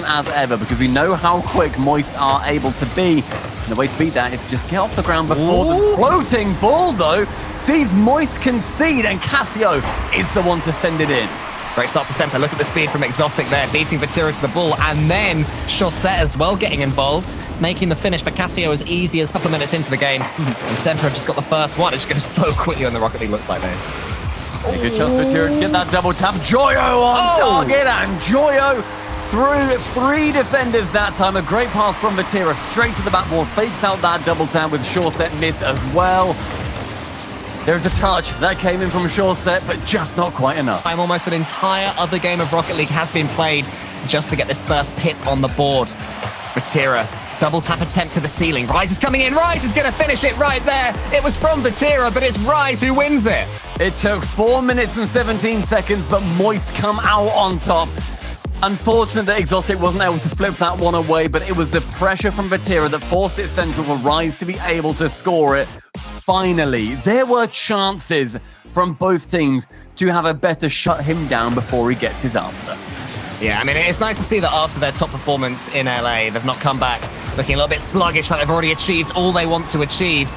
as ever because we know how quick Moist are able to be. And the way to beat that is just get off the ground before the floating ball, though, sees Moist concede, and Cassio is the one to send it in. Great start for Semper. Look at the speed from Exotic there, beating Vatira to the ball, and then Chaussette as well getting involved, making the finish for Cassio as easy as a couple of minutes into the game. And Semper have just got the first one. It just goes so quickly when the Rocket League looks like this. A good chance for Vatira to get that double tap. Joyo on target, and Joyo through 3 defenders that time. A great pass from Vatira straight to the backboard, fakes out that double tap with Chaussette miss as well. There's a touch that came in from Chaussette, but just not quite enough. Almost an entire other game of Rocket League has been played just to get this first pip on the board. Vatira, double tap attempt to the ceiling. Rise is coming in. Rise is going to finish it right there. It was from Vatira, but it's Rise who wins it. It took 4 minutes and 17 seconds, but Moist come out on top. Unfortunate that Exotic wasn't able to flip that one away, but it was the pressure from Vatira that forced it central for Rise to be able to score it. Finally, there were chances from both teams to have a better shut him down before he gets his answer. Yeah, I mean, it's nice to see that after their top performance in LA, they've not come back looking a little bit sluggish, like they've already achieved all they want to achieve.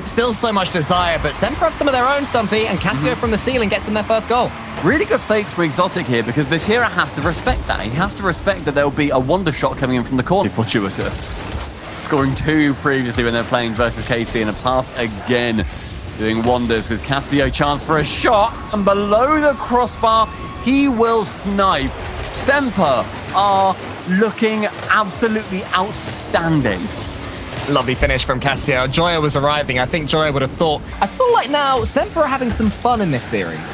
Still so much desire, but Semper have some of their own, Stumpy, and Cassio from the ceiling gets them their first goal. Really good fake for Exotic here, because Vatira has to respect that. He has to respect that there'll be a wonder shot coming in from the corner. Fortuitous. Scoring 2 previously when they're playing versus KC, and a pass again, doing wonders with Cassio. Chance for a shot, and below the crossbar, he will snipe. Semper are looking absolutely outstanding. Lovely finish from Cassio. Joya was arriving. I think Joya would have thought, I feel like now Semper are having some fun in this series.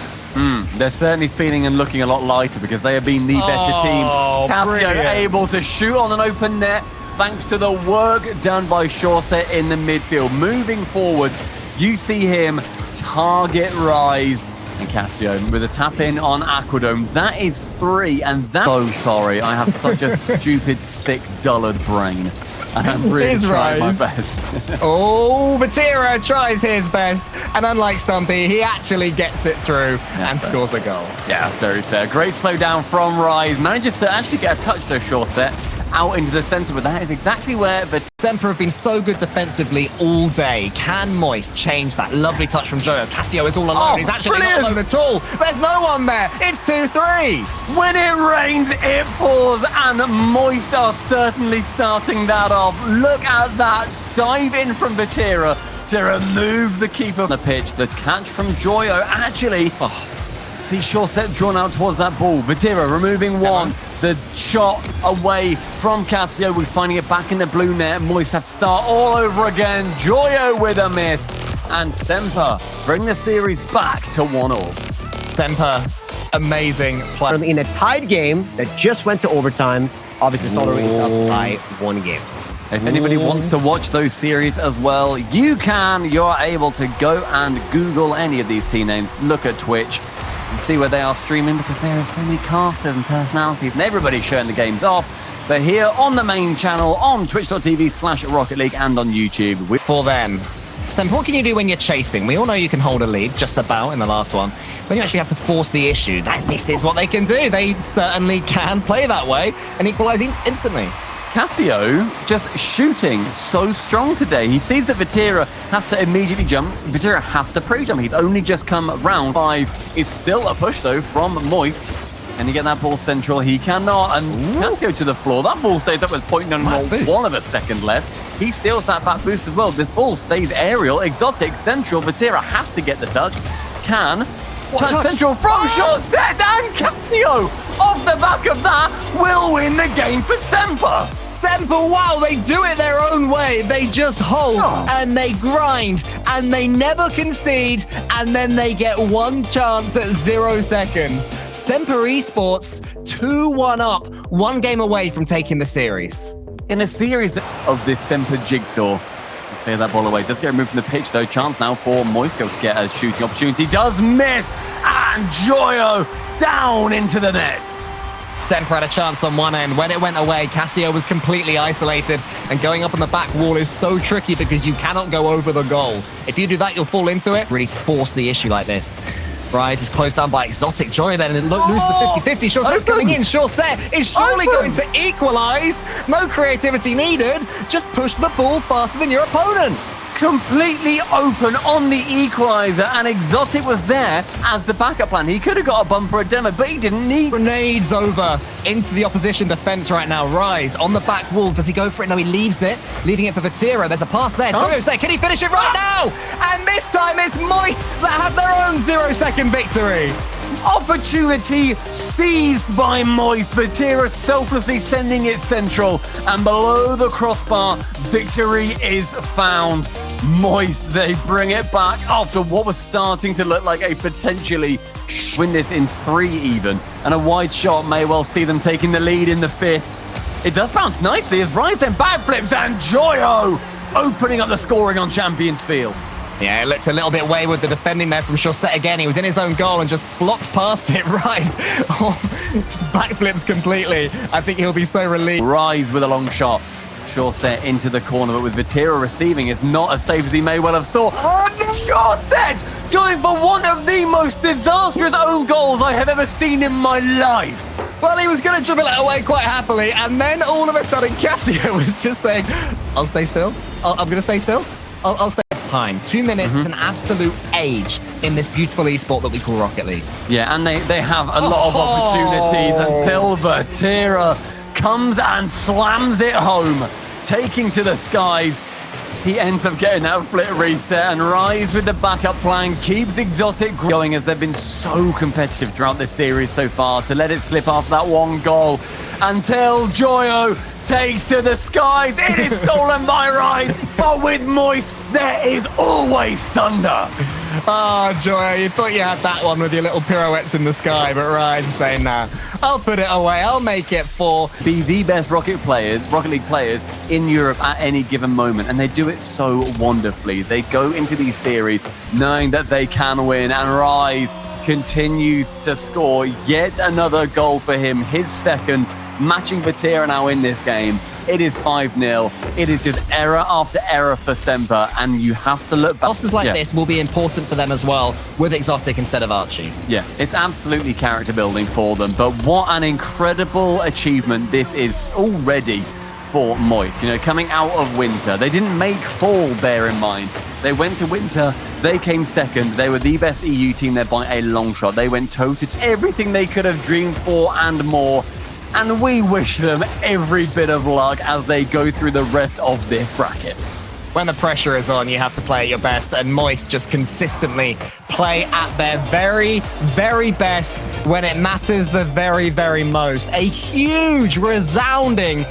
They're certainly feeling and looking a lot lighter because they have been the better team. Cassio able to shoot on an open net thanks to the work done by Chaussette in the midfield. Moving forwards, you see him target Rise. And Cassio with a tap in on Aquadome. That is 3, and that's so sorry. I have such a stupid, thick, dullard brain. And I'm really trying my best. Vatira tries his best, and unlike Stumpy, he actually gets it through and scores a goal. Yeah, that's very fair. Great slowdown from Rise. Manages to actually get a touch to Chaussette out into the center, but that is exactly where the Semper have been so good defensively all day. Can Moist change that? Lovely touch from Joyo. Cassio is all alone. He's actually not alone at all. There's no one there. It's 2-3. When it rains, it pours, and Moist are certainly starting that off. Look at that dive in from Vatira to remove the keeper from the pitch. The catch from Joyo actually... See Chaussette drawn out towards that ball. Vatira removing one. The shot away from Cassio. We're finding it back in the blue net. Moist have to start all over again. Joyo with a miss. And Semper bring the series back to 1-1. Semper, amazing play. In a tied game that just went to overtime, obviously Solari is up by 1 game. If anybody wants to watch those series as well, you can. You're able to go and Google any of these team names. Look at Twitch and see where they are streaming, because there are so many casters and personalities and everybody's showing the games off. But here on the main channel, on twitch.tv/Rocket League and on YouTube. For them. Semper, what can you do when you're chasing? We all know you can hold a lead, just about in the last one. When you actually have to force the issue, this is what they can do. They certainly can play that way and equalize instantly. Cassio just shooting so strong today. He sees that Vatira has to immediately jump. Vatira has to pre-jump. He's only just come round. 5 is still a push, though, from Moist. Can he get that ball central? He cannot. And Cassio to the floor. That ball stays up with 0.1 of a second left. He steals that back boost as well. This ball stays aerial. Exotic, central. Vatira has to get the touch. Can... touch central from Chaussette, and Cassio, off the back of that, will win the game for Semper. Semper, wow, they do it their own way. They just hold and they grind and they never concede, and then they get one chance at 0 seconds. Semper Esports 2-1 up, 1 game away from taking the series. In a series of this Semper jigsaw, clear that ball away. Does get removed from the pitch, though. Chance now for Moisco to get a shooting opportunity. Does miss. And Joyo down into the net. Semper had a chance on one end. When it went away, Cassio was completely isolated. And going up on the back wall is so tricky because you cannot go over the goal. If you do that, you'll fall into it. Really force the issue like this. Rise is closed down by Exotic. Joy then loses the 50-50. Shortset's coming in. Shortset is surely going to equalize. No creativity needed. Just push the ball faster than your opponent. Completely open on the equalizer, and Exotic was there as the backup plan. He could have got a bumper at demo, but he didn't need. Grenades over into the opposition defense right now. Rise on the back wall. Does he go for it? No, he leaves it, leaving it for Vatira. There's a pass there. Joyo's there. Can he finish it right now? And this time it's Moist that have their own 0-second victory. Opportunity seized by Moist. Vatira selflessly sending it central, and below the crossbar, victory is found. Moist, they bring it back after what was starting to look like a potentially win this in 3 even, and a wide shot may well see them taking the lead in the 5th. It does bounce nicely as Rise then backflips, and Joyo opening up the scoring on Champions Field. Yeah, it looked a little bit wayward, the defending there from Shortset again. He was in his own goal and just flopped past it. Rise just backflips completely. I think he'll be so relieved. Rise with a long shot. Shortset into the corner, but with Vatira receiving, is not as safe as he may well have thought. Shortset going for one of the most disastrous own goals I have ever seen in my life. Well, he was going to dribble it away quite happily, and then all of a sudden, Castillo was just saying, I'll stay still. I'm going to stay still. I'll stay. Time 2 minutes is an absolute age in this beautiful esport that we call Rocket League. Yeah, and they have a lot of opportunities until Vatira comes and slams it home, taking to the skies. He ends up getting that flip reset, and Rise with the backup plan keeps Exotic going, as they've been so competitive throughout this series so far. To let it slip after that one goal until Joyo takes to the skies. It is stolen by Rise, but with Moist, there is always thunder. Oh, Joyo, you thought you had that one with your little pirouettes in the sky, but Rise is saying, nah, I'll put it away. I'll make it 4. Be the best Rocket League players in Europe at any given moment, and they do it so wonderfully. They go into these series knowing that they can win, and Rise continues to score yet another goal for him, his 2nd, matching Vatira now in this game. It is 5-0. It is just error after error for Semper, and you have to look back. Losses like this will be important for them as well, with Exotic instead of Archie. Yeah, it's absolutely character building for them, but what an incredible achievement this is already for Moist. You know, coming out of winter, they didn't make fall, bear in mind. They went to winter, they came 2nd, they were the best EU team there by a long shot. They went toe-to-toe, everything they could have dreamed for and more. And we wish them every bit of luck as they go through the rest of this bracket. When the pressure is on, you have to play at your best, and Moist just consistently play at their very, very best when it matters the very, very most. A huge, resounding